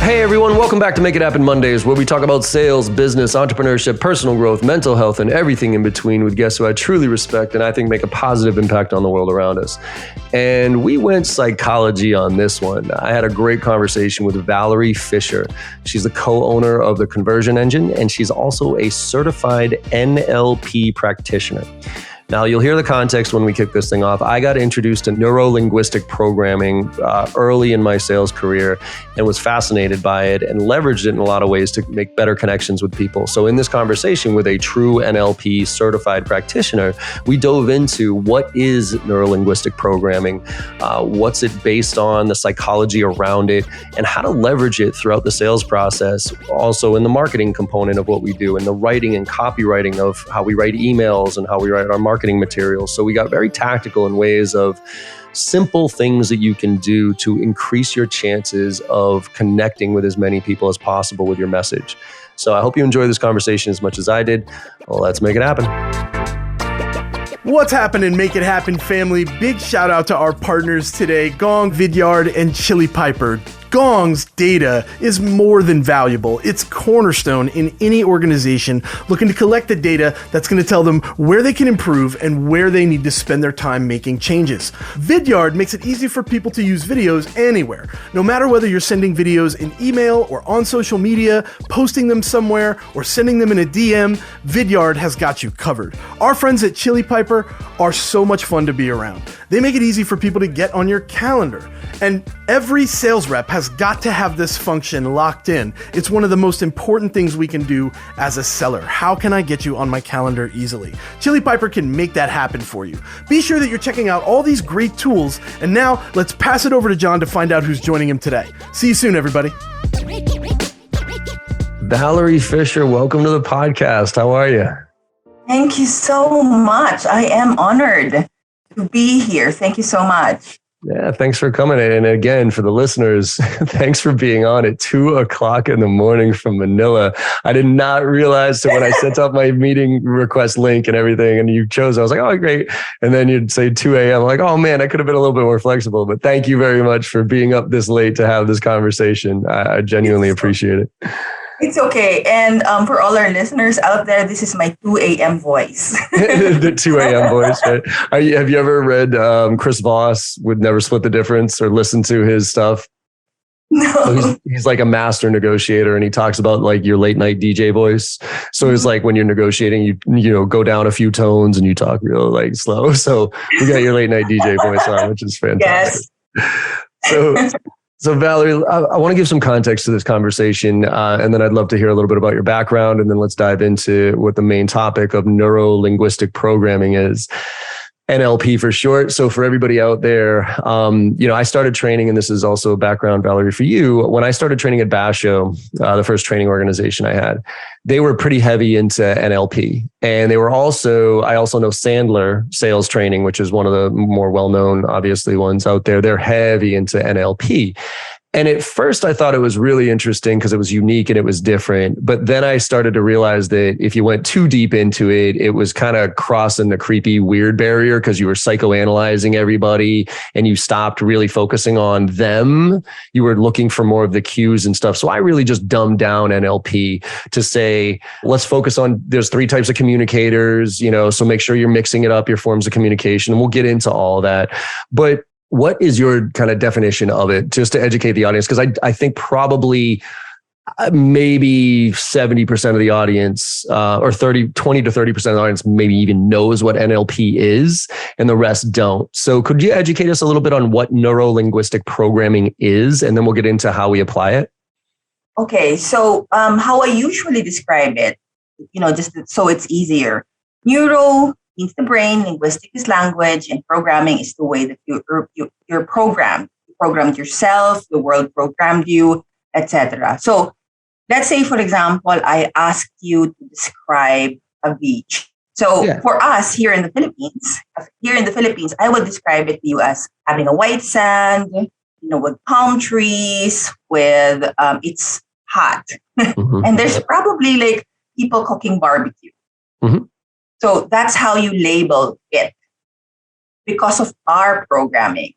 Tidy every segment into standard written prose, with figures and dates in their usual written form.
Hey everyone, welcome back to Make It Happen Mondays, where we talk about sales, business, entrepreneurship, personal growth, mental health, and everything in between with guests who I truly respect and I think make a positive impact on the world around us. And we went psychology on this one. I had a great conversation with Valerie Fischer. She's the co-owner of the Conversion Engine, and she's also a certified NLP practitioner. Now, you'll hear the context when we kick this thing off. I got introduced to Neuro-Linguistic Programming early in my sales career and was fascinated by it and leveraged it in a lot of ways to make better connections with people. So in this conversation with a true NLP certified practitioner, we dove into what is Neuro-Linguistic Programming, what's it based on, the psychology around it, and how to leverage it throughout the sales process, also in the marketing component of what we do, and the writing and copywriting of how we write emails and how we write our marketing materials. So we got very tactical in ways of simple things that you can do to increase your chances of connecting with as many people as possible with your message. So I hope you enjoy this conversation as much as I did. Well, let's make it happen. What's happening, Make It Happen family? Big shout out to our partners today, Gong, Vidyard, and Chili Piper. Gong's data is more than valuable. It's cornerstone in any organization looking to collect the data that's going to tell them where they can improve and where they need to spend their time making changes. Vidyard makes it easy for people to use videos anywhere. No matter whether you're sending videos in email or on social media, posting them somewhere, or sending them in a DM, Vidyard has got you covered. Our friends at Chili Piper are so much fun to be around. They make it easy for people to get on your calendar. And every sales rep has got to have this function locked in. It's one of the most important things we can do as a seller. How can I get you on my calendar easily? Chili Piper can make that happen for you. Be sure that you're checking out all these great tools. And now let's pass it over to John to find out who's joining him today. See you soon, everybody. Valerie Fischer, welcome to the podcast. How are you? Thank you so much. I am honored to be here. Thank you so much. Yeah, thanks for coming. And again, for the listeners, thanks for being on at 2:00 in the morning from Manila. I did not realize, so when I sent out my meeting request link and everything, and you chose, I was like, oh, great. And then you'd say 2 a.m. I'm like, oh man, I could have been a little bit more flexible. But thank you very much for being up this late to have this conversation. I genuinely appreciate it. It's okay. And for all our listeners out there, this is my 2 a.m. voice. The 2 a.m. voice, right? Have you ever read Chris Voss would Never Split the Difference or listen to his stuff? No. So he's like a master negotiator, and he talks about like your late night DJ voice. So it's like when you're negotiating, you know, go down a few tones and you talk real like slow. So you got your late night DJ voice on, which is fantastic. Yes. So Valerie, I want to give some context to this conversation, and then I'd love to hear a little bit about your background, and then let's dive into what the main topic of neuro-linguistic programming is. NLP for short. So for everybody out there, I started training, and this is also a background, Valerie, for you. When I started training at Basho, the first training organization I had, they were pretty heavy into NLP. And they were also, I also know Sandler Sales Training, which is one of the more well-known, obviously, ones out there. They're heavy into NLP. And at first I thought it was really interesting because it was unique and it was different. But then I started to realize that if you went too deep into it, it was kind of crossing the creepy, weird barrier because you were psychoanalyzing everybody and you stopped really focusing on them. You were looking for more of the cues and stuff. So I really just dumbed down NLP to say, let's focus on, there's 3 types of communicators, so make sure you're mixing it up, your forms of communication, and we'll get into all that. But what is your kind of definition of it, just to educate the audience? Because I think probably maybe 70% of the audience, or 20 to 30% of the audience maybe even knows what NLP is, and the rest don't. So could you educate us a little bit on what neuro-linguistic programming is, and then we'll get into how we apply it? Okay, so how I usually describe it, just so it's easier. Neuro means the brain, linguistic is language, and programming is the way that you're programmed. You programmed yourself, the world programmed you, etc. So let's say, for example, I asked you to describe a beach. So for us here in the Philippines, I would describe it to you as having a white sand, with palm trees, with it's hot. Mm-hmm. And there's probably like people cooking barbecue. Mm-hmm. So that's how you label it because of our programming.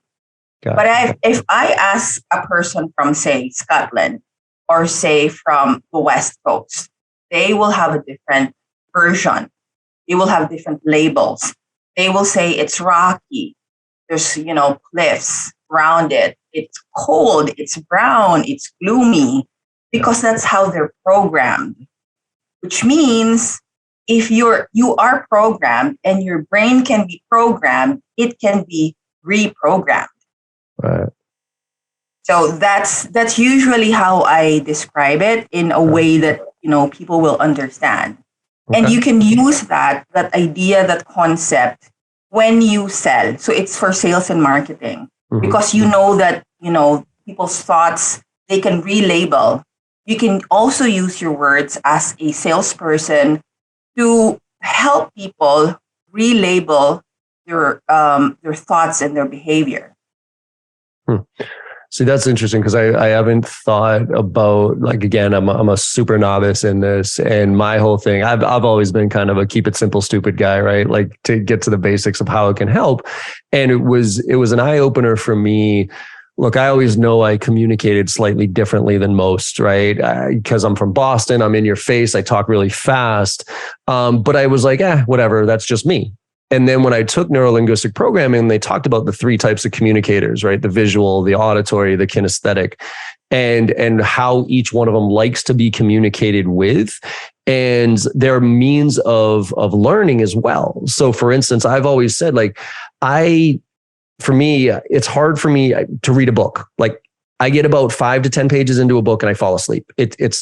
But if I ask a person from, say, Scotland or say from the West Coast, they will have a different version. They will have different labels. They will say it's rocky. There's, cliffs around it. It's cold. It's brown. It's gloomy, because that's how they're programmed. Which means if you are programmed and your brain can be programmed, it can be reprogrammed. Right. So that's usually how I describe it in a way that people will understand. Okay. And you can use that idea, that concept when you sell. So it's for sales and marketing, because that people's thoughts, they can relabel. You can also use your words as a salesperson to help people relabel their thoughts and their behavior. See, that's interesting, because I haven't thought about, like, again, I'm a super novice in this, and my whole thing, I've always been kind of a keep it simple, stupid guy, right? Like, to get to the basics of how it can help. And it was an eye opener for me. Look, I always know I communicated slightly differently than most, right? Because I'm from Boston, I'm in your face, I talk really fast. But I was like, whatever, that's just me. And then when I took neuro-linguistic programming, they talked about the 3 types of communicators, right? The visual, the auditory, the kinesthetic, and how each one of them likes to be communicated with, and their means of learning as well. So for instance, I've always said, like, for me, it's hard for me to read a book. Like, I get about 5 to 10 pages into a book and I fall asleep.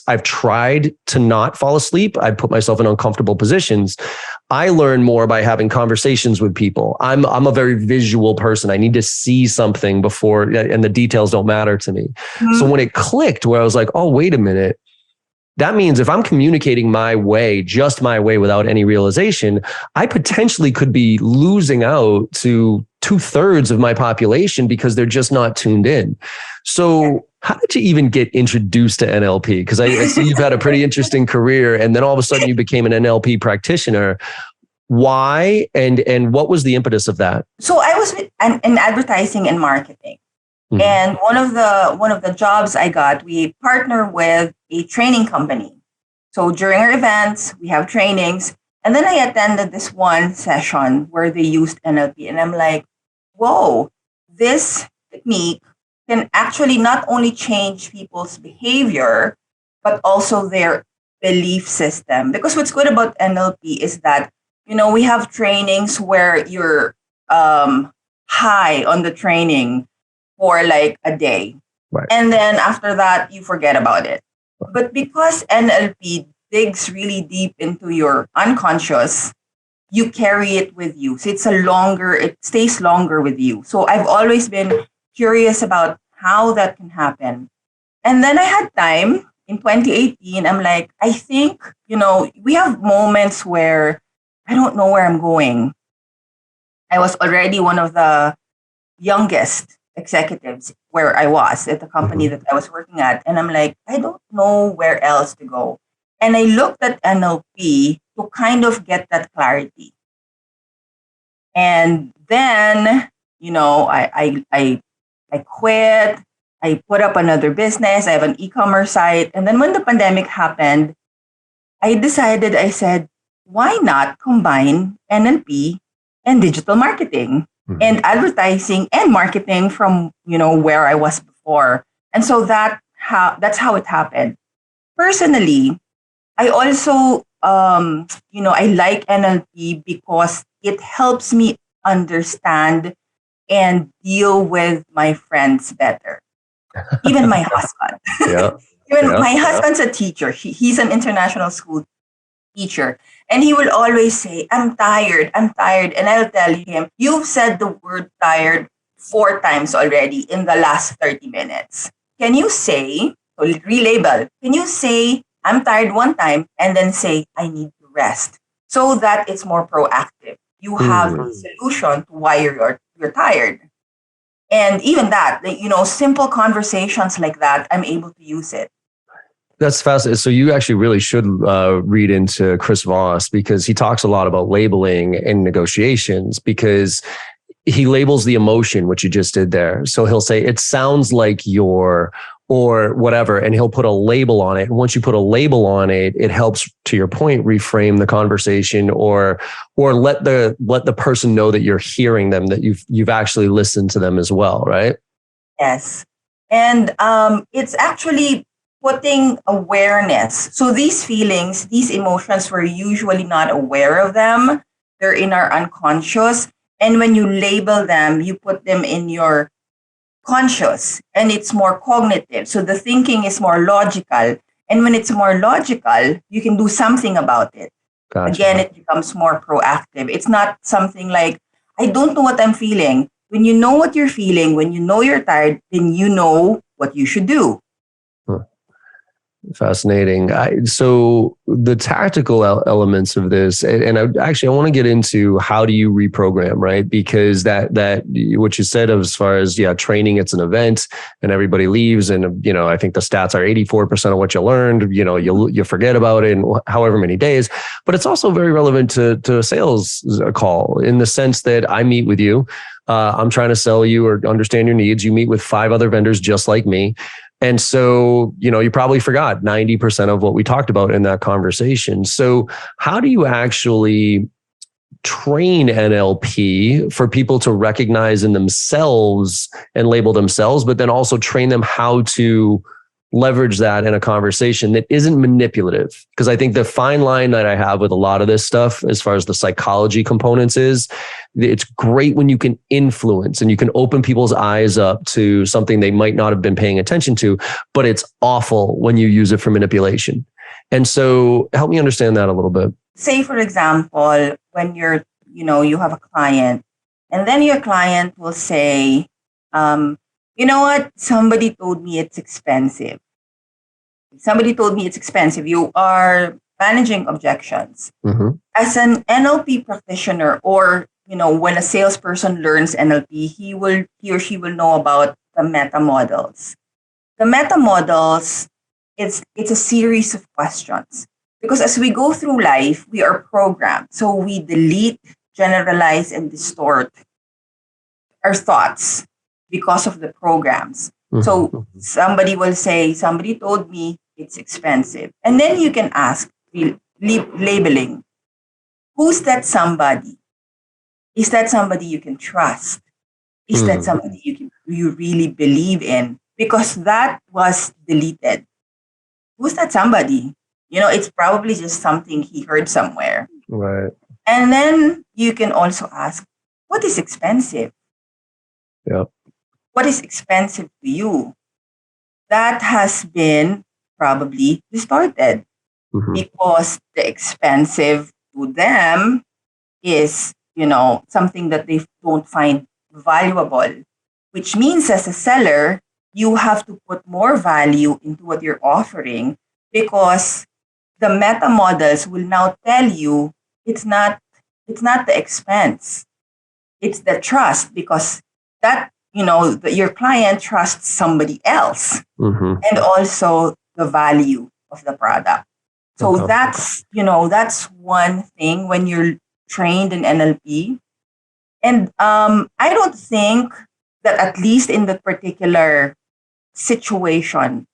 I've tried to not fall asleep. I put myself in uncomfortable positions. I learn more by having conversations with people. I'm a very visual person. I need to see something before, and the details don't matter to me. So when it clicked, where I was like, oh, wait a minute, that means if I'm communicating my way, just my way, without any realization, I potentially could be losing out to 2/3 of my population because they're just not tuned in. So how did you even get introduced to NLP? Because I see you've had a pretty interesting career, and then all of a sudden you became an NLP practitioner. Why? And what was the impetus of that? So I was in advertising and marketing. Mm-hmm. And one of the jobs I got, we partner with a training company. So during our events, we have trainings. And then I attended this one session where they used NLP. And I'm like, whoa, this technique can actually not only change people's behavior, but also their belief system. Because what's good about NLP is that, we have trainings where you're high on the training for like a day. Right. And then after that, you forget about it. Right. But because NLP digs really deep into your unconscious, you carry it with you. So it stays longer with you. So I've always been curious about how that can happen. And then I had time in 2018. I'm like, I think, we have moments where I don't know where I'm going. I was already one of the youngest executives where I was at the company that I was working at. And I'm like, I don't know where else to go. And I looked at NLP to kind of get that clarity. And then, I quit. I put up another business. I have an e-commerce site. And then when the pandemic happened, I said, why not combine NLP and digital marketing and advertising and marketing from, where I was before. And so that's how it happened. Personally, I also, I like NLP because it helps me understand and deal with my friends better. Even my husband. My husband's a teacher. He's an international school teacher. And he will always say, I'm tired. And I'll tell him, you've said the word tired 4 times already in the last 30 minutes. Can you say, relabel, can you say, I'm tired 1 time and then say, I need to rest, so that it's more proactive. You have a solution to why you're tired. And even that, simple conversations like that, I'm able to use it. That's fascinating. So you actually really should read into Chris Voss, because he talks a lot about labeling and negotiations, because he labels the emotion, which you just did there. So he'll say, it sounds like you're or whatever, and he'll put a label on it. And once you put a label on it, it helps, to your point, reframe the conversation, or let the person know that you're hearing them, that you've actually listened to them as well, right? Yes. And it's actually putting awareness. So these feelings, these emotions, we're usually not aware of them. They're in our unconscious. And when you label them, you put them in your conscious, and it's more cognitive. So the thinking is more logical. And when it's more logical, you can do something about it. Gotcha. Again, it becomes more proactive. It's not something like, I don't know what I'm feeling. When you know what you're feeling, when you know you're tired, then you know what you should do. Fascinating. So the tactical elements of this, and I want to get into how do you reprogram, right? Because that what you said as far as training, it's an event and everybody leaves, and I think the stats are 84% of what you learned, you forget about it in however many days. But it's also very relevant to a sales call, in the sense that I meet with you, I'm trying to sell you or understand your needs. You meet with 5 other vendors just like me. And so, you probably forgot 90% of what we talked about in that conversation. So how do you actually train NLP for people to recognize in themselves and label themselves, but then also train them how to leverage that in a conversation that isn't manipulative? Because I think the fine line that I have with a lot of this stuff, as far as the psychology components, is it's great when you can influence and you can open people's eyes up to something they might not have been paying attention to, but it's awful when you use it for manipulation. And so help me understand that a little bit. Say, for example, when you have a client, and then your client will say, you know what? Somebody told me it's expensive. Somebody told me it's expensive. You are managing objections. Mm-hmm. As an NLP practitioner, or, when a salesperson learns NLP, he or she will know about the metamodels. The metamodels, it's a series of questions. Because as we go through life, we are programmed. So we delete, generalize, and distort our thoughts because of the programs. Mm-hmm. So somebody will say, somebody told me it's expensive. And then you can ask, labeling, who's that somebody? Is that somebody you can trust? Is that somebody you really believe in? Because that was deleted. Who's that somebody? It's probably just something he heard somewhere. Right. And then you can also ask, what is expensive? Yep. What is expensive to you? That has been probably distorted, because the expensive to them is, something that they don't find valuable, which means as a seller, you have to put more value into what you're offering, because the meta models will now tell you it's not the expense, it's the trust, because that your client trusts somebody else, and also the value of the product. So that's one thing when you're trained in NLP. And I don't think that, at least in the particular situation,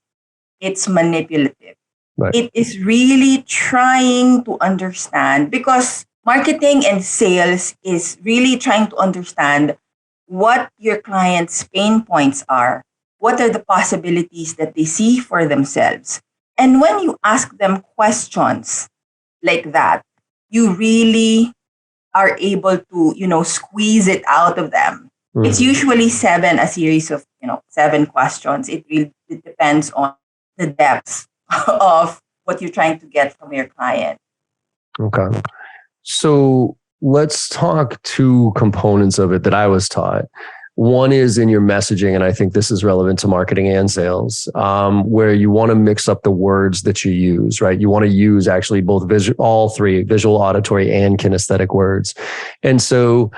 it's manipulative. Right. It is really trying to understand, because marketing and sales is really trying to understand what your client's pain points are, what are the possibilities that they see for themselves. And when you ask them questions like that, you really are able to, squeeze it out of them. It's usually a series of, 7 questions. It depends on the depth of what you're trying to get from your client. Okay. So let's talk 2 components of it that I was taught. One is in your messaging, and I think this is relevant to marketing and sales, where you want to mix up the words that you use, right? You want to use actually both all 3, visual, auditory, and kinesthetic words. And so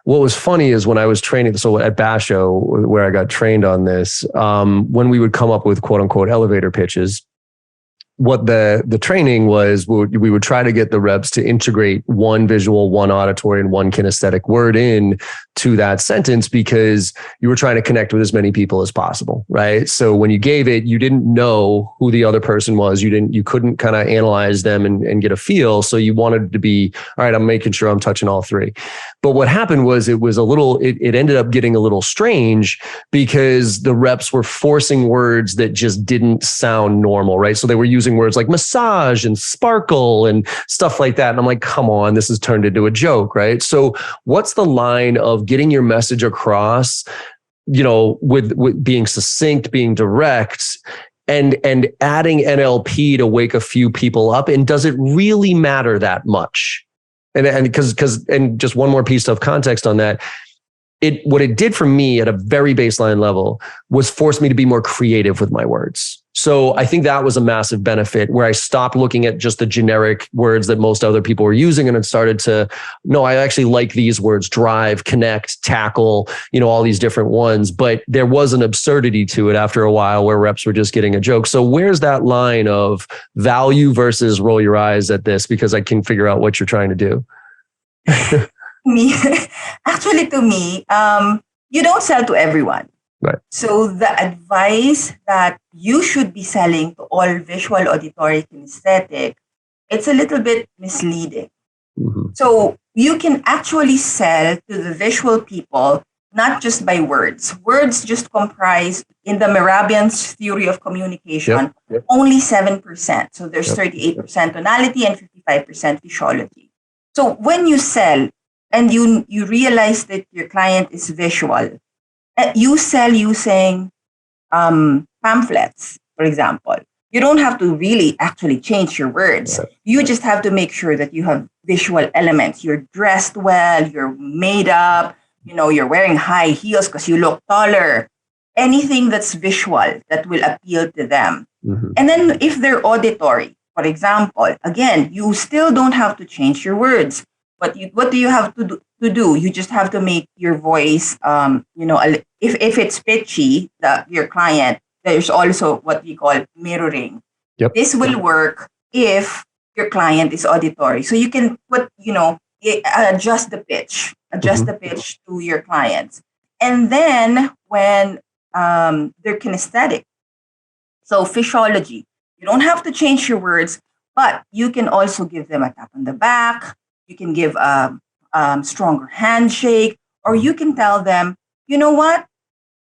what was funny is when I was training, so at Basho, where I got trained on this, when we would come up with quote unquote elevator pitches, what the training was, we would try to get the reps to integrate one visual, one auditory, and one kinesthetic word in to that sentence, because you were trying to connect with as many people as possible, right? So when you gave it, you didn't know who the other person was. You couldn't kind of analyze them and get a feel. So you wanted to be, all right, I'm making sure I'm touching all three. But what happened was it ended up getting a little strange, because the reps were forcing words that just didn't sound normal, right? So they were using words like massage and sparkle and stuff like that. And I'm like, come on, this has turned into a joke, right? So what's the line of getting your message across, with being succinct, being direct, and adding NLP to wake a few people up? And does it really matter that much? And just one more piece of context on that. What it did for me at a very baseline level was force me to be more creative with my words. So I think that was a massive benefit, where I stopped looking at just the generic words that most other people were using, and it started to, no, I actually like these words: drive, connect, tackle, all these different ones. But there was an absurdity to it after a while, where reps were just getting a joke. So where's that line of value versus roll your eyes at this? Because I can figure out what you're trying to do. Actually, to me, you don't sell to everyone. Right. So the advice that you should be selling to all visual, auditory, kinesthetic, it's a little bit misleading. Mm-hmm. So you can actually sell to the visual people, not just by words. Words just comprise, in the Mehrabian's theory of communication, only 7%. So there's 38% tonality and 55% physiology. So when you sell and you realize that your client is visual, you sell using pamphlets, for example. You don't have to really actually change your words. You just have to make sure that you have visual elements. You're dressed well, you're made up, you're wearing high heels because you look taller. Anything that's visual that will appeal to them. Mm-hmm. And then if they're auditory, for example, again, you still don't have to change your words. But what do you have to do? You just have to make your voice, if it's pitchy, your client, there's also what we call mirroring. Yep. This will work if your client is auditory. So you can put, adjust the pitch to your clients. And then when they're kinesthetic, so physiology, you don't have to change your words, but you can also give them a tap on the back. You can give a stronger handshake, or you can tell them, you know what?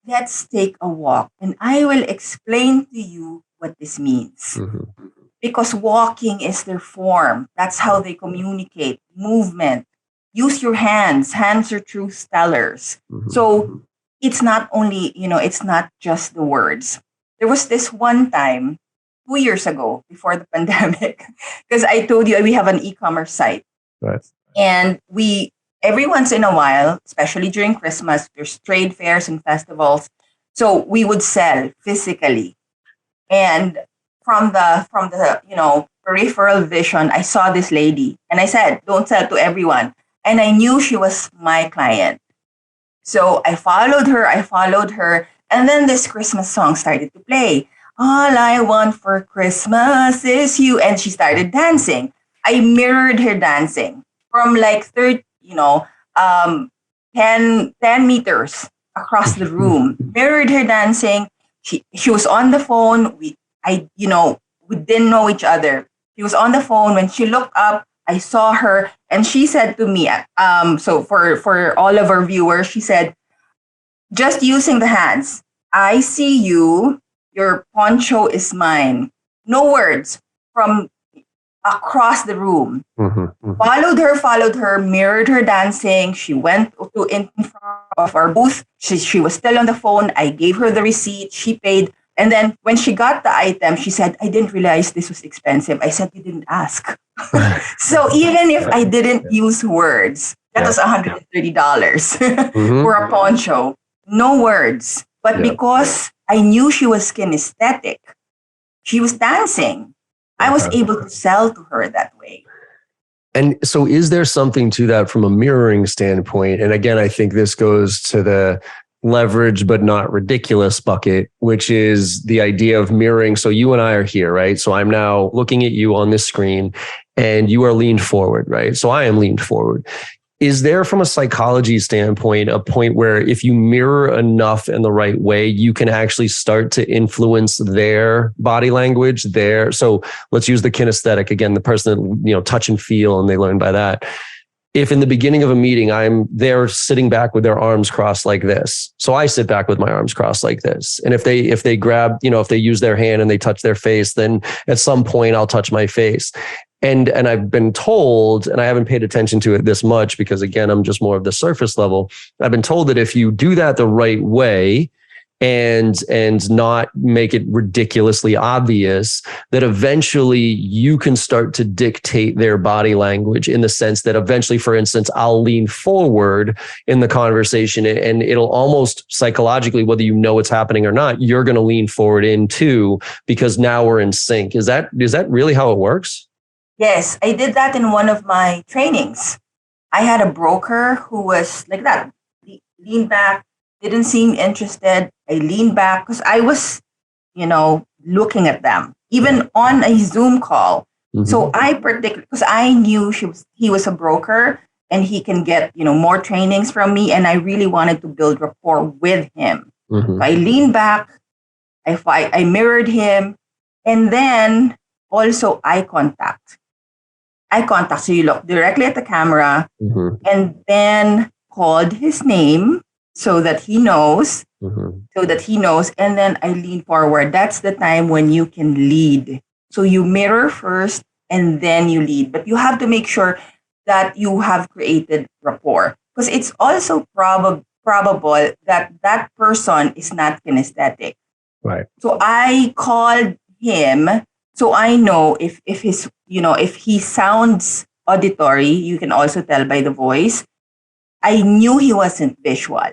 Let's take a walk and I will explain to you what this means. Mm-hmm. Because walking is their form. That's how they communicate. Movement. Use your hands. Hands are truth tellers. Mm-hmm. So it's not only, it's not just the words. There was this one time 2 years ago, before the pandemic, because I told you we have an e-commerce site. Right. And every once in a while, especially during Christmas, there's trade fairs and festivals. So we would sell physically. And from the peripheral vision, I saw this lady and I said, don't sell to everyone. And I knew she was my client. So I followed her. And then this Christmas song started to play. All I want for Christmas is you. And she started dancing. I mirrored her dancing from like 10 meters across the room. Mirrored her dancing. She was on the phone. We didn't know each other. She was on the phone. When she looked up, I saw her, and she said to me, so for all of our viewers, she said, just using the hands, I see you. Your poncho is mine. No words, from across the room. Mm-hmm, mm-hmm. Followed her, mirrored her dancing. She went in front of our booth. She was still on the phone. I gave her the receipt. She paid. And then when she got the item, she said, I didn't realize this was expensive. I said, you didn't ask. So even if I didn't use words, that was $130 mm-hmm. for a poncho. No words. But because I knew she was kinesthetic, she was dancing. I was able to sell to her that way. And so is there something to that from a mirroring standpoint? And again, I think this goes to the leverage but not ridiculous bucket, which is the idea of mirroring. So you and I are here, right? So I'm now looking at you on this screen and you are leaned forward, right? So I am leaned forward. Is there, from a psychology standpoint, a point where if you mirror enough in the right way, you can actually start to influence their body language there? So let's use the kinesthetic again, the person that, touch and feel, and they learn by that. If in the beginning of a meeting, they're sitting back with their arms crossed like this. So I sit back with my arms crossed like this. And if they grab, if they use their hand and they touch their face, then at some point I'll touch my face. And I've been told, and I haven't paid attention to it this much because again, I'm just more of the surface level. I've been told that if you do that the right way and not make it ridiculously obvious, that eventually you can start to dictate their body language, in the sense that eventually, for instance, I'll lean forward in the conversation and it'll almost psychologically, whether you know it's happening or not, you're going to lean forward in too, because now we're in sync. Is that really how it works? Yes, I did that in one of my trainings. I had a broker who was like that, leaned back, didn't seem interested. I leaned back because I was, looking at them, even on a Zoom call. Mm-hmm. So because I knew he was a broker and he can get, more trainings from me. And I really wanted to build rapport with him. Mm-hmm. So I leaned back, I mirrored him, and then also eye contact. So you look directly at the camera, mm-hmm. and then called his name so that he knows, and then I lean forward. That's the time when you can lead. So you mirror first and then you lead, but you have to make sure that you have created rapport, because it's also probable that person is not kinesthetic. Right. So I called him, so I know if he sounds auditory, you can also tell by the voice. I knew he wasn't visual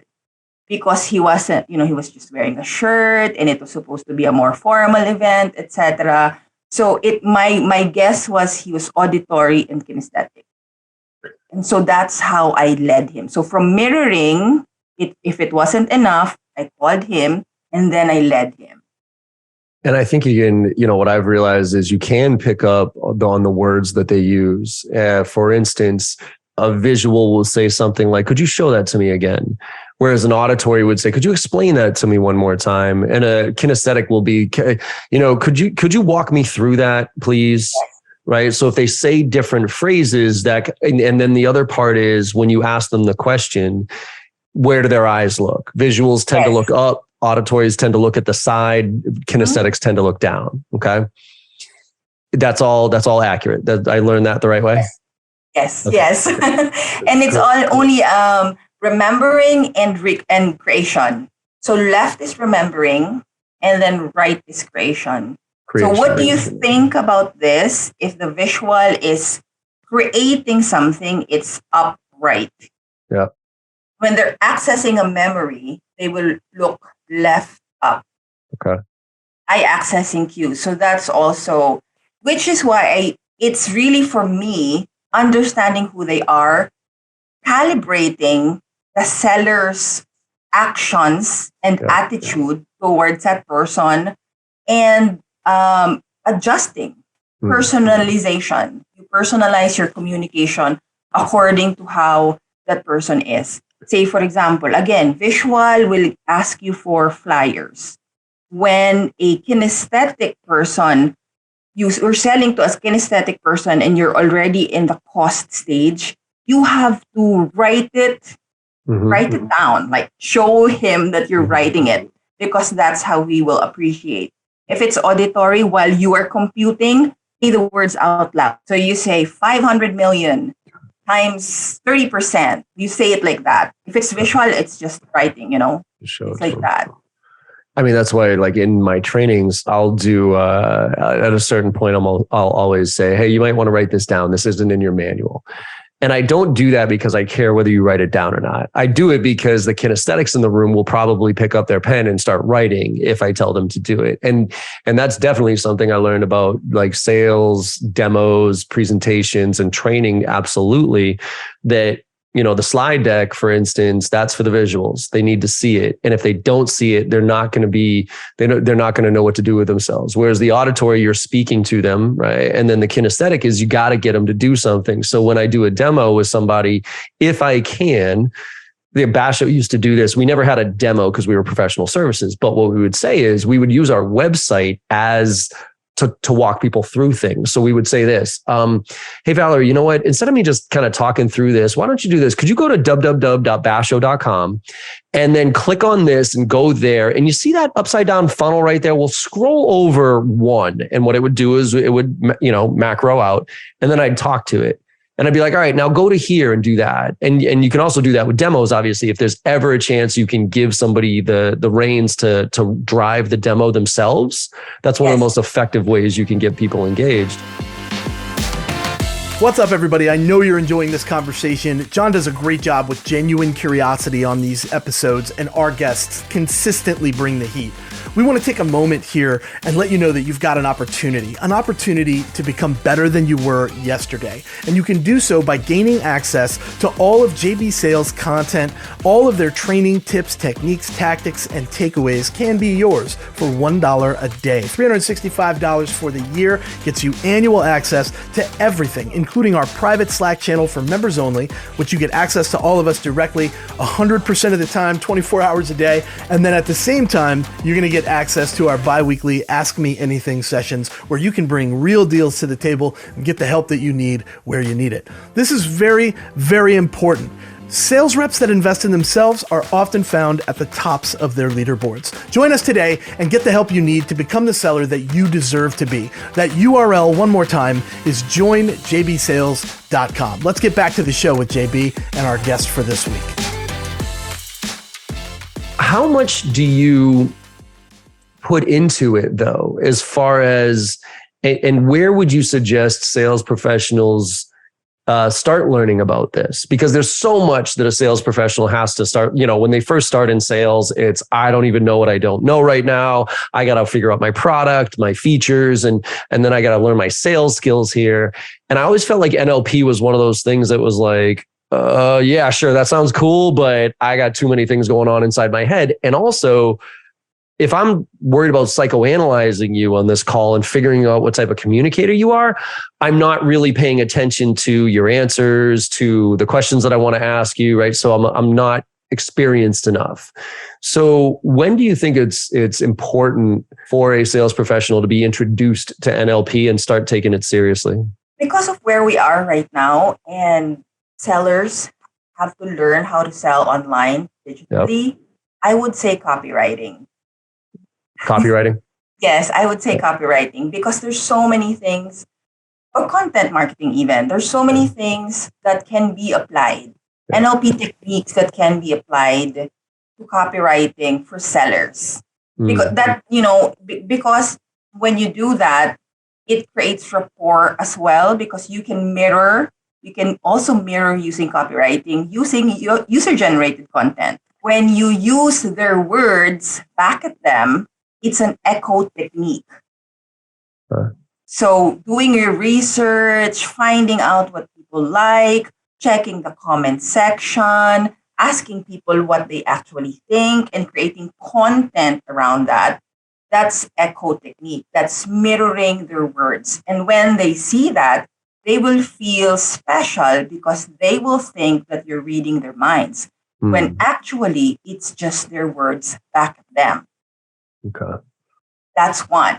because he wasn't, he was just wearing a shirt and it was supposed to be a more formal event, etc. So my guess was he was auditory and kinesthetic. And so that's how I led him. So from mirroring, if it wasn't enough, I called him and then I led him. And I think what I've realized is you can pick up on the words that they use. For instance, a visual will say something like, "Could you show that to me again?" Whereas an auditory would say, "Could you explain that to me one more time?" And a kinesthetic will be, could you walk me through that, please? Yes. Right. So if they say different phrases and then the other part is when you ask them the question, where do their eyes look? Visuals tend to look up. Auditories tend to look at the side. Kinesthetics tend to look down. Okay. That's all accurate. I learned that the right way. Yes. Okay. Yes. And it's all only remembering and creation. So left is remembering and then right is creation. So what do you think about this? If the visual is creating something, it's upright. Yeah. When they're accessing a memory, they will look left up. Okay. Eye accessing cues. So that's also, which is why it's really for me, understanding who they are, calibrating the seller's actions and attitude towards that person, and adjusting, personalization. You personalize your communication according to how that person is. Say, for example, again, visual will ask you for flyers. When a kinesthetic person, you're selling to a kinesthetic person and you're already in the cost stage, you have to write it down, like show him that you're writing it, because that's how we will appreciate. If it's auditory, while you are computing, say the words out loud. So you say 500 million times 30%. You say it like that. If it's visual, it's just writing, it's like that. I mean, that's why, like in my trainings, I'll do, at a certain point, I'll always say, "Hey, you might want to write this down. This isn't in your manual." And I don't do that because I care whether you write it down or not. I do it because the kinesthetics in the room will probably pick up their pen and start writing if I tell them to do it. And that's definitely something I learned about, like sales, demos, presentations, and training. Absolutely. That the slide deck, for instance, that's for the visuals. They need to see it. And if they don't see it, they're not going to know what to do with themselves. Whereas the auditory, you're speaking to them, right? And then the kinesthetic is you got to get them to do something. So when I do a demo with somebody, if I can, the Basho used to do this. We never had a demo because we were professional services. But what we would say is we would use our website as to walk people through things. So we would say this, hey, Valerie, you know what? Instead of me just kind of talking through this, why don't you do this? Could you go to www.basho.com and then click on this and go there? And you see that upside down funnel right there? We'll scroll over one. And what it would do is it would, macro out. And then I'd talk to it. And I'd be like, all right, now go to here and do that. And you can also do that with demos, obviously. If there's ever a chance you can give somebody the reins to drive the demo themselves, that's one of the most effective ways you can get people engaged. What's up, everybody? I know you're enjoying this conversation. John does a great job with genuine curiosity on these episodes, and our guests consistently bring the heat. We want to take a moment here and let you know that you've got an opportunity to become better than you were yesterday. And you can do so by gaining access to all of JB Sales' content. All of their training, tips, techniques, tactics, and takeaways can be yours for $1 a day. $365 for the year gets you annual access to everything, including our private Slack channel for members only, which you get access to all of us directly 100% of the time, 24 hours a day. And then at the same time, you're going to get access to our bi-weekly Ask Me Anything sessions where you can bring real deals to the table and get the help that you need where you need it. This is very, very important. Sales reps that invest in themselves are often found at the tops of their leaderboards. Join us today and get the help you need to become the seller that you deserve to be. That URL, one more time, is joinjbsales.com. Let's get back to the show with JB and our guest for this week. How much do you put into it, though, as far as, and where would you suggest sales professionals start learning about this? Because there's so much that a sales professional has to start, when they first start in sales, it's, I don't even know what I don't know right now. I got to figure out my product, my features, and then I got to learn my sales skills here. And I always felt like NLP was one of those things that was like, yeah, sure, that sounds cool, but I got too many things going on inside my head. And also, if I'm worried about psychoanalyzing you on this call and figuring out what type of communicator you are, I'm not really paying attention to your answers, to the questions that I want to ask you, right? So I'm not experienced enough. So when do you think it's important for a sales professional to be introduced to NLP and start taking it seriously? Because of where we are right now, and sellers have to learn how to sell online digitally, yep. I would say copywriting. Copywriting? Yes, I would say copywriting, because there's so many things, or content marketing even, there's so many things that can be applied, NLP techniques that can be applied to copywriting for sellers. Because that, because when you do that, it creates rapport as well, because you can also mirror using copywriting, using user-generated content. When you use their words back at them, it's an echo technique. So doing your research, finding out what people like, checking the comment section, asking people what they actually think, and creating content around that, that's echo technique. That's mirroring their words. And when they see that, they will feel special because they will think that you're reading their minds, when actually it's just their words back at them. Okay. That's one.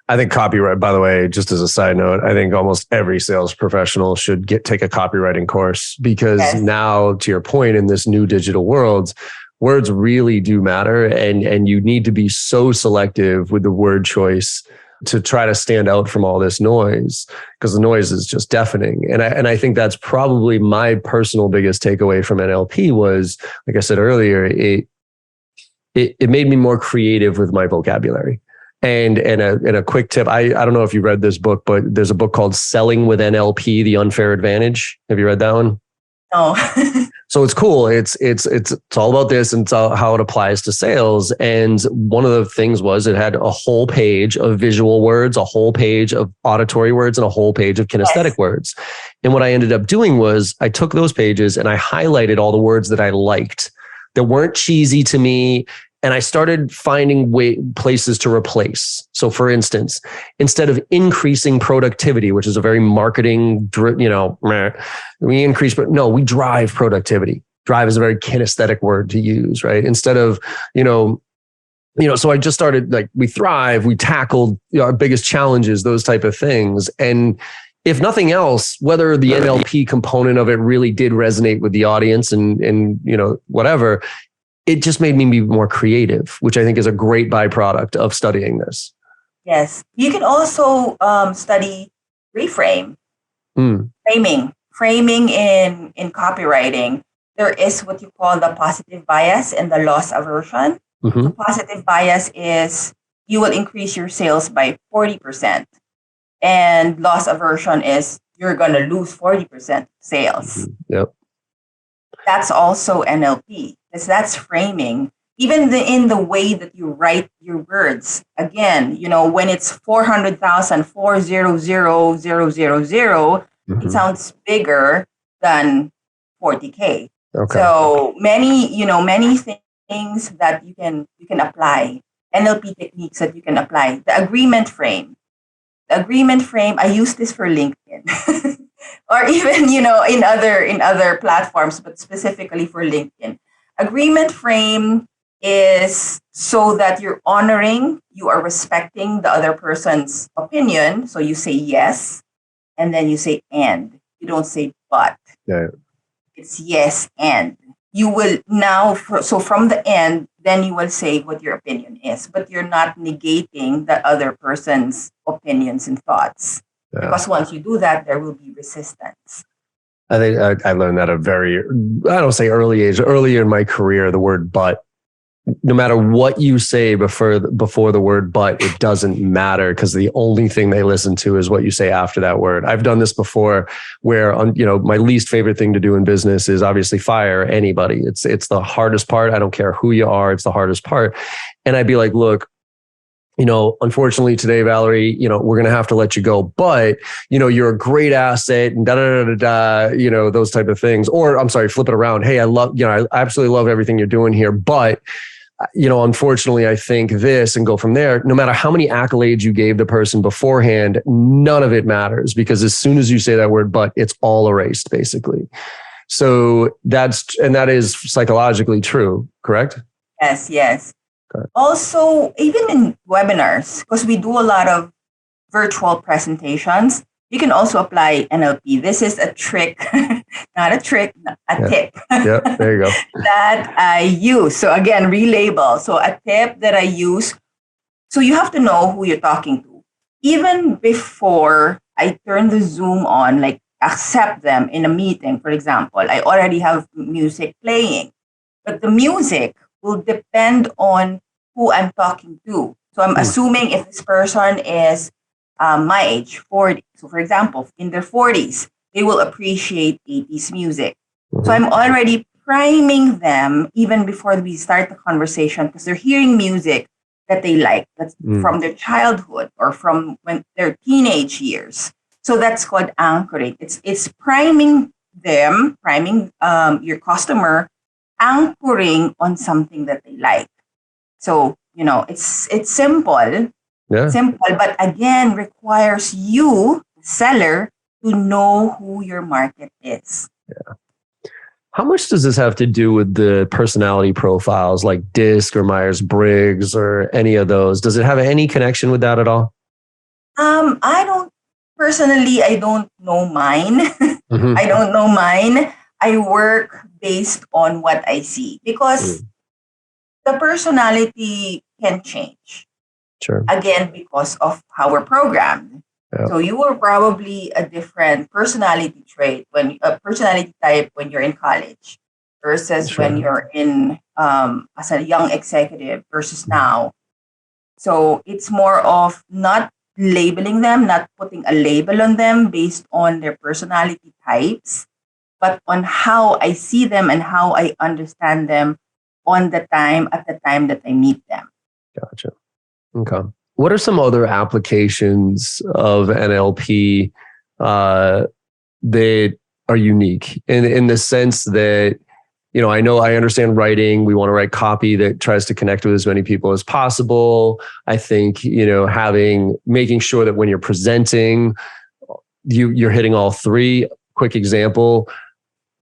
I think copyright, by the way, just as a side note, I think almost every sales professional should take a copywriting course, because now, to your point, in this new digital world, words really do matter. And you need to be so selective with the word choice to try to stand out from all this noise, because the noise is just deafening. And I think that's probably my personal biggest takeaway from NLP was, like I said earlier, it made me more creative with my vocabulary. And a quick tip, I don't know if you read this book, but there's a book called Selling with NLP, The Unfair Advantage. Have you read that one? No. So it's cool. It's all about this, and it's all how it applies to sales. And one of the things was it had a whole page of visual words, a whole page of auditory words, and a whole page of kinesthetic words. And what I ended up doing was I took those pages and I highlighted all the words that I liked that weren't cheesy to me. And I started finding places to replace. So for instance, instead of increasing productivity, which is a very marketing, we increase, but no, we drive productivity. Drive is a very kinesthetic word to use, right? Instead of, so I just started like, we thrive, we tackled our biggest challenges, those type of things. And if nothing else, whether the NLP component of it really did resonate with the audience and whatever, it just made me be more creative, which I think is a great byproduct of studying this. Yes. You can also study reframe, framing in copywriting. There is what you call the positive bias and the loss aversion. Mm-hmm. The positive bias is you will increase your sales by 40%. And loss aversion is you're going to lose 40% sales. Yep. That's also NLP. Because that's framing. Even in the way that you write your words. Again, when it's 400,000, 400,000, it sounds bigger than 40K. Okay. So many things that you can apply. NLP techniques that you can apply. The agreement frame. I use this for LinkedIn. Or even, in other platforms, but specifically for LinkedIn. Agreement frame is so that you are respecting the other person's opinion. So you say yes, and then you say and. You don't say but. Yeah. It's yes and. You will now, so from the end, then you will say what your opinion is, but you're not negating the other person's opinions and thoughts. Yeah. Because once you do that, there will be resistance. I think I learned that at I don't say early age, earlier in my career, the word but. No matter what you say before the word but, it doesn't matter because the only thing they listen to is what you say after that word. I've done this before where, my least favorite thing to do in business is obviously fire anybody. It's the hardest part. I don't care who you are. It's the hardest part. And I'd be like, look, unfortunately today, Valerie, we're going to have to let you go, but, you're a great asset and those type of things. Or I'm sorry, flip it around. Hey, I absolutely love everything you're doing here, but, unfortunately, I think this, and go from there. No matter how many accolades you gave the person beforehand, none of it matters because as soon as you say that word, but, it's all erased basically. So that is psychologically true, correct? Yes. Also, even in webinars, because we do a lot of virtual presentations, you can also apply NLP. This is a trick, not a trick, a tip. Yeah, there you go. That I use. So again, relabel. So a tip that I use. So you have to know who you're talking to. Even before I turn the Zoom on, like accept them in a meeting, for example, I already have music playing. But the music will depend on who I'm talking to. So I'm assuming if this person is my age, 40. So for example, in their 40s, they will appreciate 80s music. Mm-hmm. So I'm already priming them even before we start the conversation because they're hearing music that they like. That's from their childhood or from when their teenage years. So that's called anchoring. It's priming them, your customer, anchoring on something that they like. So, it's simple. Yeah. Simple, but again, requires you, the seller, to know who your market is. Yeah. How much does this have to do with the personality profiles like DISC or Myers-Briggs or any of those? Does it have any connection with that at all? I don't know mine. Mm-hmm. I don't know mine. I work based on what I see because the personality can change. Sure. Again, because of how we're programmed. Yeah. So you were probably a different personality type when you're in college versus when you're in as a young executive versus now. So it's more of not labeling them, not putting a label on them based on their personality types, but on how I see them and how I understand them at the time that I meet them. Gotcha. Okay. What are some other applications of NLP that are unique in the sense that, I understand writing. We want to write copy that tries to connect with as many people as possible. I think, making sure that when you're presenting, you're hitting all three. Quick example,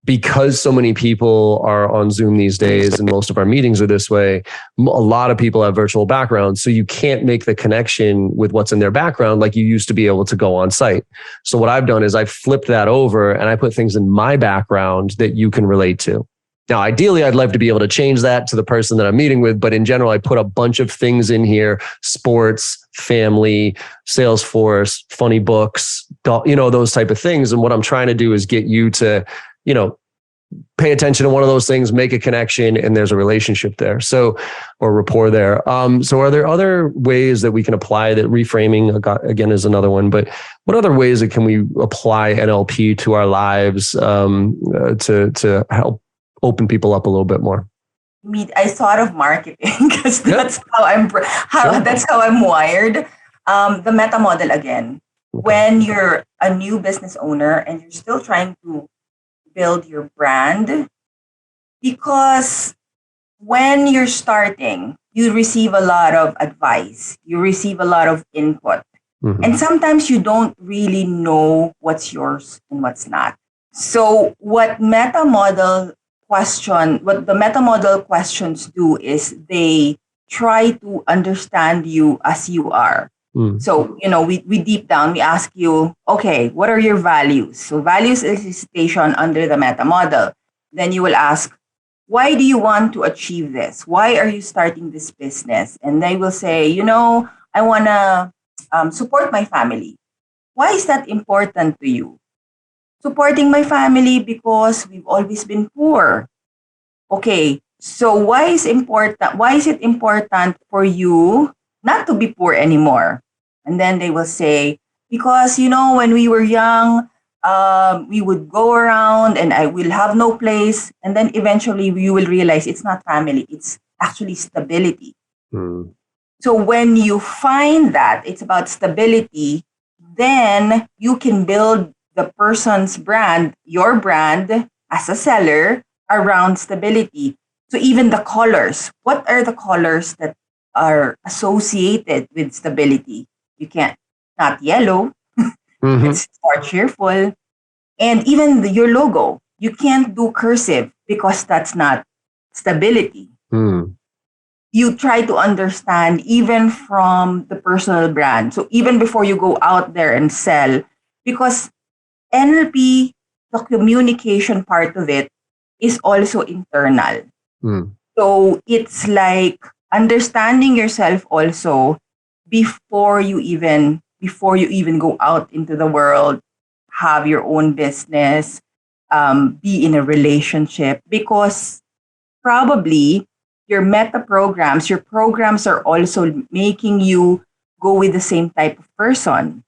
because so many people are on Zoom these days and most of our meetings are this way, a lot of people have virtual backgrounds. So you can't make the connection with what's in their background like you used to be able to go on site. So what I've done is I've flipped that over and I put things in my background that you can relate to. Now, ideally, I'd love to be able to change that to the person that I'm meeting with. But in general, I put a bunch of things in here: sports, family, Salesforce, funny books, those type of things. And what I'm trying to do is get you to, pay attention to one of those things, make a connection, and there's a relationship there. So, or rapport there. So are there other ways that we can apply that? Reframing, again, is another one, but what other ways that can we apply NLP to our lives to help open people up a little bit more? I thought of marketing because that's that's how I'm wired. The metamodel again. Okay. When you're a new business owner and you're still trying to build your brand, because when you're starting, you receive a lot of advice, you receive a lot of input, and sometimes you don't really know what's yours and what's not. So what the metamodel questions do is they try to understand you as you are. So, we deep down, we ask you, okay, what are your values? So values elicitation under the meta model. Then you will ask, why do you want to achieve this? Why are you starting this business? And they will say, I want to support my family. Why is that important to you? Supporting my family because we've always been poor. Okay, so why is it important for you not to be poor anymore? And then they will say, because, when we were young, we would go around and I will have no place. And then eventually you will realize it's not family, it's actually stability. So when you find that it's about stability, then you can build the person's brand, your brand as a seller around stability. So even the colors, what are the colors that are associated with stability? You can't, not yellow, it's more cheerful. And even your logo, you can't do cursive because that's not stability. You try to understand even from the personal brand. So even before you go out there and sell, because NLP, the communication part of it is also internal. So it's like understanding yourself also before you even go out into the world, have your own business, be in a relationship, because probably your your programs are also making you go with the same type of person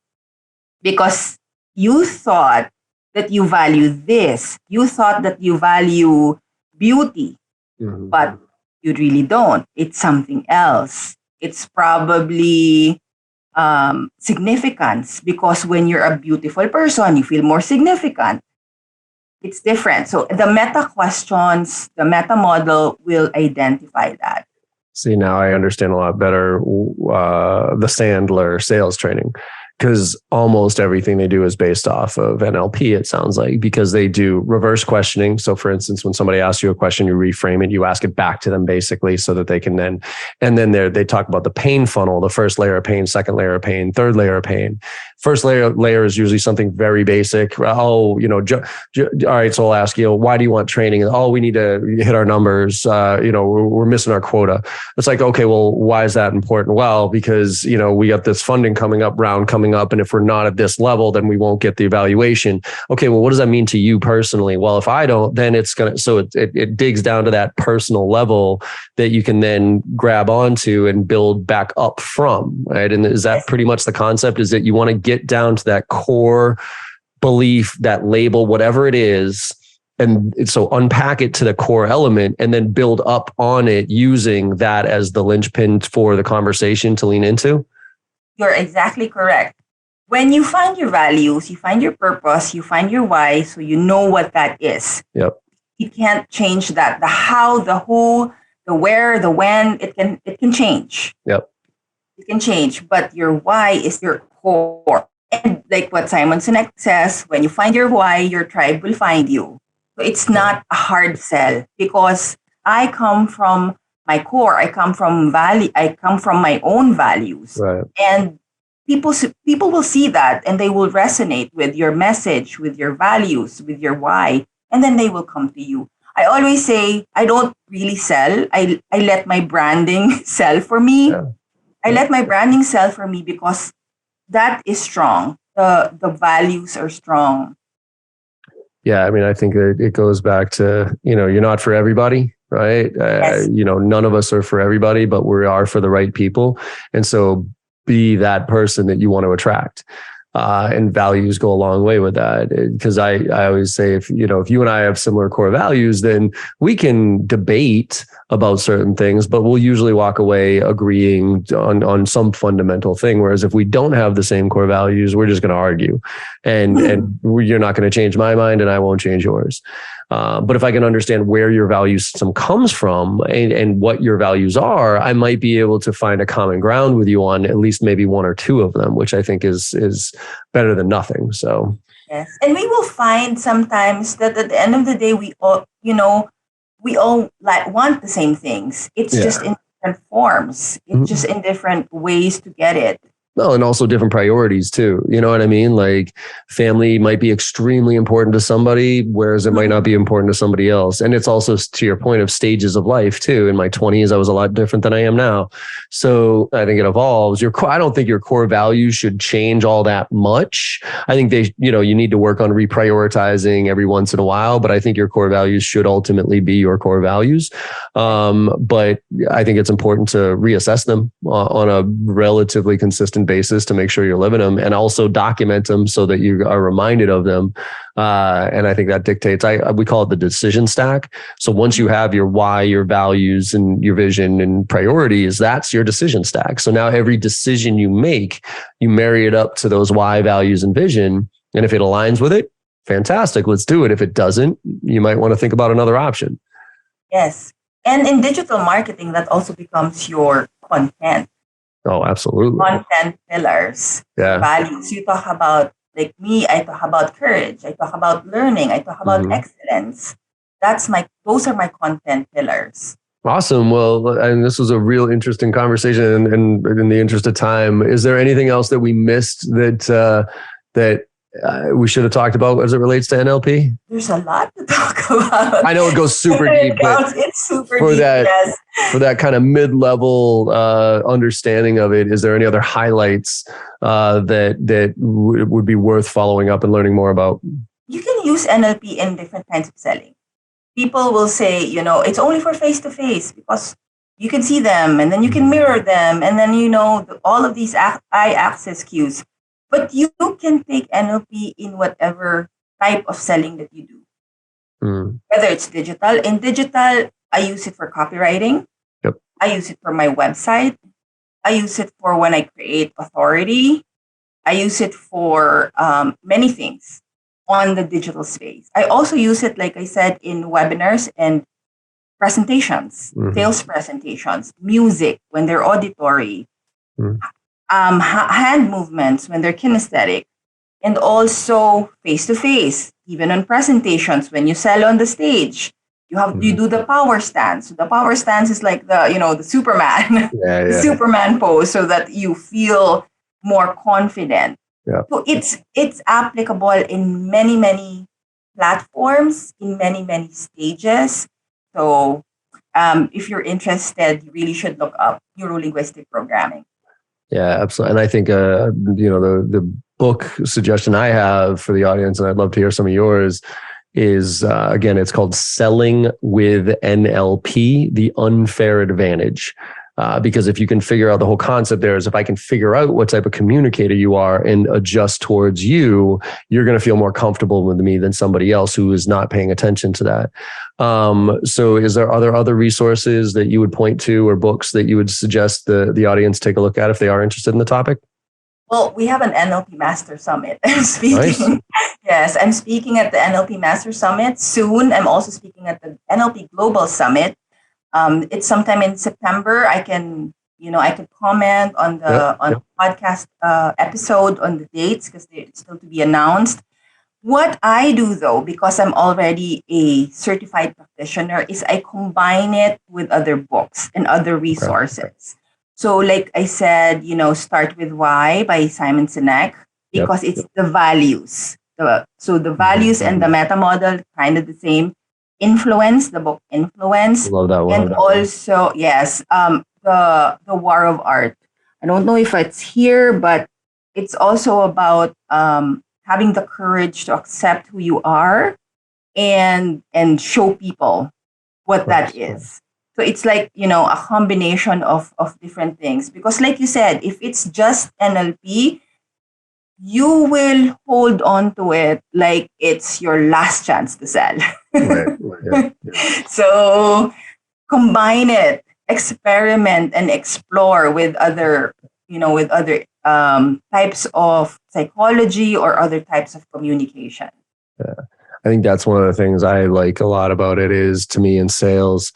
because you thought that you value this. You thought that you value beauty, but you really don't. It's something else. It's probably significance, because when you're a beautiful person, you feel more significant. It's different. So the meta questions, the meta model will identify that. See, now I understand a lot better the Sandler sales training, because almost everything they do is based off of NLP, it sounds like, because they do reverse questioning. So for instance, when somebody asks you a question, you reframe it, you ask it back to them basically so that they can then they talk about the pain funnel, the first layer of pain, second layer of pain, third layer of pain. First layer is usually something very basic. Oh, all right, so I'll ask you, why do you want training? Oh, we need to hit our numbers. We're missing our quota. It's like, okay, well, why is that important? Well, because, we got this funding coming up. And if we're not at this level, then we won't get the evaluation. Okay, well, what does that mean to you personally? Well, if I don't, then it's going to, so it digs down to that personal level that you can then grab onto and build back up from, right? And is that pretty much the concept, is that you want to get down to that core belief, that label, whatever it is, And so unpack it to the core element and then build up on it using that as the linchpin for the conversation to lean into. You're exactly correct. When you find your values, you find your purpose, you find your why, so you know what that is. Yep. You can't change that. The how, the who, the where, the when, it can change. Yep. It can change, but your why is your core. And like what Simon Sinek says, when you find your why, your tribe will find you. So it's not a hard sell because I come from my core. I come from my own values. Right. And people will see that and they will resonate with your message, with your values, with your why, and then they will come to you. I always say I don't really sell. I let my branding sell for me. Yeah. I let my branding sell for me because that is strong. The values are strong. Yeah, I mean, I think that it goes back to, you're not for everybody, right? Yes. None of us are for everybody, but we are for the right people. And so be that person that you want to attract. And values go a long way with that. Because I always say, if you and I have similar core values, then we can debate about certain things, but we'll usually walk away agreeing on some fundamental thing. Whereas if we don't have the same core values, we're just going to argue, and you're not going to change my mind, and I won't change yours. But if I can understand where your value system comes from and what your values are, I might be able to find a common ground with you on at least maybe one or two of them, which I think is better than nothing. So yes, and we will find sometimes that at the end of the day, we all want the same things. It's just in different forms. It's just in different ways to get it. No, and also different priorities too. You know what I mean? Like family might be extremely important to somebody, whereas it might not be important to somebody else. And it's also, to your point, of stages of life too. In my 20s, I was a lot different than I am now. So I think it evolves. I don't think your core values should change all that much. I think you need to work on reprioritizing every once in a while, but I think your core values should ultimately be your core values. But I think it's important to reassess them on a relatively consistent basis to make sure you're living them, and also document them so that you are reminded of them. And I think that dictates, we call it the decision stack. So once you have your why, your values, and your vision and priorities, that's your decision stack. So now every decision you make, you marry it up to those why, values, and vision. And if it aligns with it, fantastic, let's do it. If it doesn't, you might want to think about another option. Yes. And in digital marketing, that also becomes your content. Oh, absolutely. Content pillars, values. You talk about, like me, I talk about courage. I talk about learning. I talk about excellence. Those are my content pillars. Awesome. Well, and this was a real interesting conversation. And in the interest of time, is there anything else that we missed that we should have talked about as it relates to NLP? There's a lot to talk about. I know it goes super deep, but it's super deep. Yes. For that kind of mid-level understanding of it, is there any other highlights that would be worth following up and learning more about? You can use NLP in different kinds of selling. People will say, it's only for face-to-face because you can see them and then you can mirror them and then, all of these eye access cues. But you can take NLP in whatever type of selling that you do. Whether it's digital. In digital, I use it for copywriting. Yep. I use it for my website. I use it for when I create authority. I use it for many things on the digital space. I also use it, like I said, in webinars and presentations, sales presentations, music when they're auditory. Hand movements when they're kinesthetic, and also face-to-face, even on presentations when you sell on the stage. You do the power stance. So the power stance is like the Superman, the Superman pose, so that you feel more confident. Yeah. So it's applicable in many, many platforms, in many, many stages. So if you're interested, you really should look up Neuro-Linguistic Programming. Yeah, absolutely. And I think, the book suggestion I have for the audience, and I'd love to hear some of yours, is, again, it's called Selling with NLP, The Unfair Advantage. Because if you can figure out, the whole concept there is, if I can figure out what type of communicator you are and adjust towards you, you're going to feel more comfortable with me than somebody else who is not paying attention to that. So is there other resources that you would point to, or books that you would suggest the audience take a look at if they are interested in the topic? Well, we have an NLP Master Summit. I'm speaking. Nice. Yes, I'm speaking at the NLP Master Summit soon. I'm also speaking at the NLP Global Summit. It's sometime in September. I can comment on the podcast episode on the dates, because they're still to be announced. What I do, though, because I'm already a certified practitioner, is I combine it with other books and other resources. Okay. So like I said, Start With Why by Simon Sinek, because it's the values. So the values and the metamodel, kind of the same. Influence, the book Influence. Love that one. And also, yes, the War of Art. I don't know if it's here, but it's also about having the courage to accept who you are and show people what that is. So it's like, a combination of different things. Because like you said, if it's just NLP, you will hold on to it like it's your last chance to sell. Right. So combine it, experiment and explore with other types of psychology or other types of communication. Yeah. I think that's one of the things I like a lot about it is, to me, in sales,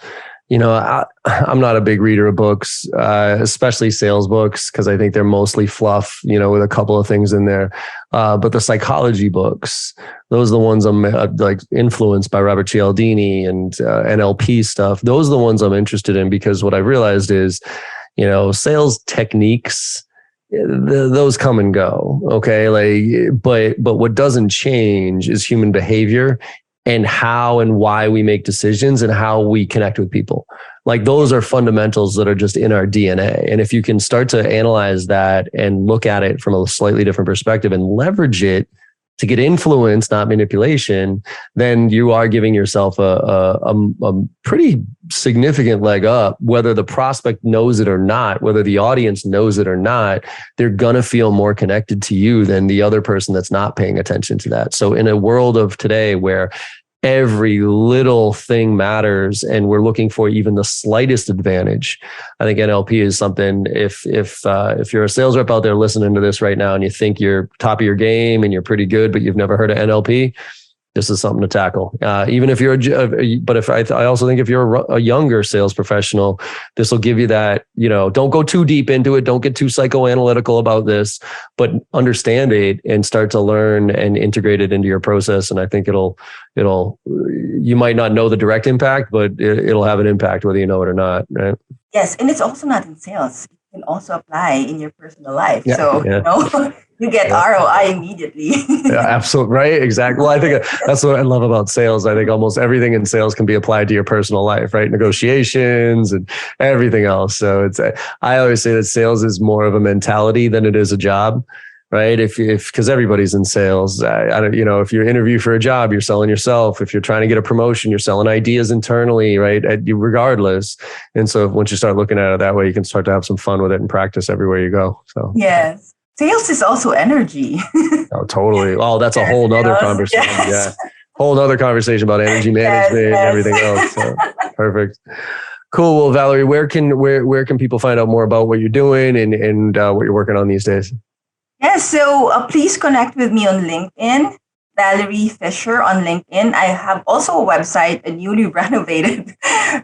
I'm not a big reader of books, especially sales books, because I think they're mostly fluff, with a couple of things in there. But the psychology books, those are the ones I'm like influenced by Robert Cialdini and NLP stuff. Those are the ones I'm interested in, because what I've realized is, sales techniques, those come and go. Okay. But what doesn't change is human behavior, and how and why we make decisions and how we connect with people. Like, those are fundamentals that are just in our DNA. And if you can start to analyze that and look at it from a slightly different perspective and leverage it to get influence, not manipulation, then you are giving yourself a pretty significant leg up, whether the prospect knows it or not, whether the audience knows it or not. They're going to feel more connected to you than the other person that's not paying attention to that. So in a world of today where every little thing matters and we're looking for even the slightest advantage, I think NLP is something. If you're a sales rep out there listening to this right now and you think you're top of your game and you're pretty good, but you've never heard of NLP, this is something to tackle. Even if I also think if you're a younger sales professional, this will give you that, don't go too deep into it. Don't get too psychoanalytical about this, but understand it and start to learn and integrate it into your process. And I think you might not know the direct impact, but it'll have an impact whether you know it or not. Right? Yes. And it's also not in sales. It can also apply in your personal life. Yeah. So, you get ROI immediately. Yeah, absolutely. Right. Exactly. Well, I think that's what I love about sales. I think almost everything in sales can be applied to your personal life, right? Negotiations and everything else. So I always say that sales is more of a mentality than it is a job, right? Because everybody's in sales. If you interview for a job, you're selling yourself. If you're trying to get a promotion, you're selling ideas internally, right? Regardless. And so once you start looking at it that way, you can start to have some fun with it and practice everywhere you go. So yes. Sales is also energy. Oh, totally. Oh, that's a whole nother conversation. Yes. Yeah. Whole nother conversation about energy management and everything else. So, perfect. Cool. Well, Valerie, where can people find out more about what you're doing and what you're working on these days? Yes. So please connect with me on LinkedIn, Valerie Fischer on LinkedIn. I have also a website, a newly renovated,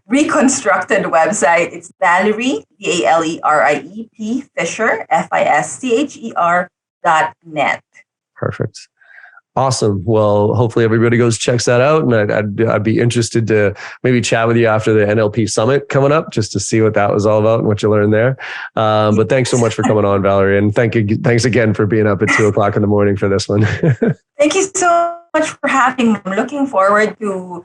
reconstructed website. It's Valerie, VALERIEP, Fischer, FISCHER.net. Perfect. Awesome. Well, hopefully everybody goes checks that out, and I'd be interested to maybe chat with you after the NLP Summit coming up, just to see what that was all about and what you learned there. But thanks so much for coming on, Valerie, and thanks again for being up at 2:00 in the morning for this one. Thank you so much for having me. I'm looking forward to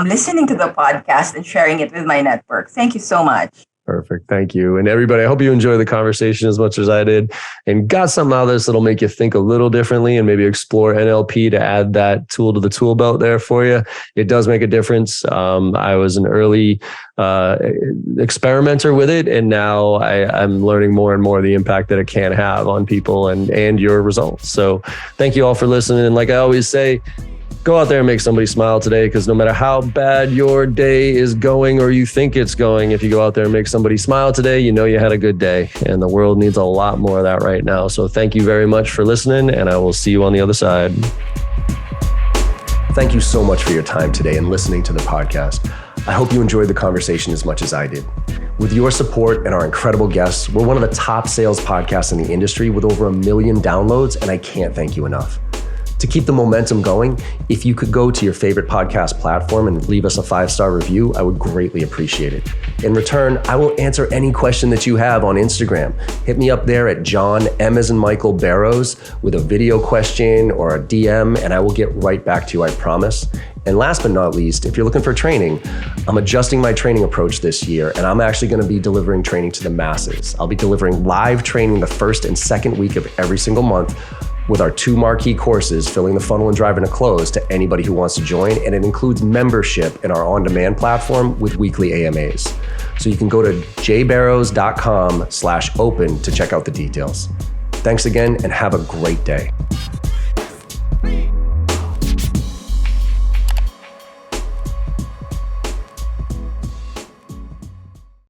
listening to the podcast and sharing it with my network. Thank you so much. Perfect. Thank you. And everybody, I hope you enjoyed the conversation as much as I did and got something out of this that'll make you think a little differently and maybe explore NLP to add that tool to the tool belt there for you. It does make a difference. I was an early experimenter with it, and now I'm learning more and more the impact that it can have on people and your results. So thank you all for listening. And like I always say, go out there and make somebody smile today, because no matter how bad your day is going or you think it's going, if you go out there and make somebody smile today, you know you had a good day. And the world needs a lot more of that right now. So thank you very much for listening, and I will see you on the other side. Thank you so much for your time today and listening to the podcast. I hope you enjoyed the conversation as much as I did. With your support and our incredible guests, we're one of the top sales podcasts in the industry with over 1 million downloads, and I can't thank you enough. To keep the momentum going, if you could go to your favorite podcast platform and leave us a 5-star review, I would greatly appreciate it. In return, I will answer any question that you have on Instagram. Hit me up there at John M as in Michael Barrows with a video question or a DM, and I will get right back to you, I promise. And last but not least, if you're looking for training, I'm adjusting my training approach this year, and I'm actually going to be delivering training to the masses. I'll be delivering live training the first and second week of every single month, with our 2 marquee courses, Filling the Funnel and Driving to Close, to anybody who wants to join. And it includes membership in our on-demand platform with weekly AMAs. So you can go to jbarrows.com/open to check out the details. Thanks again, and have a great day.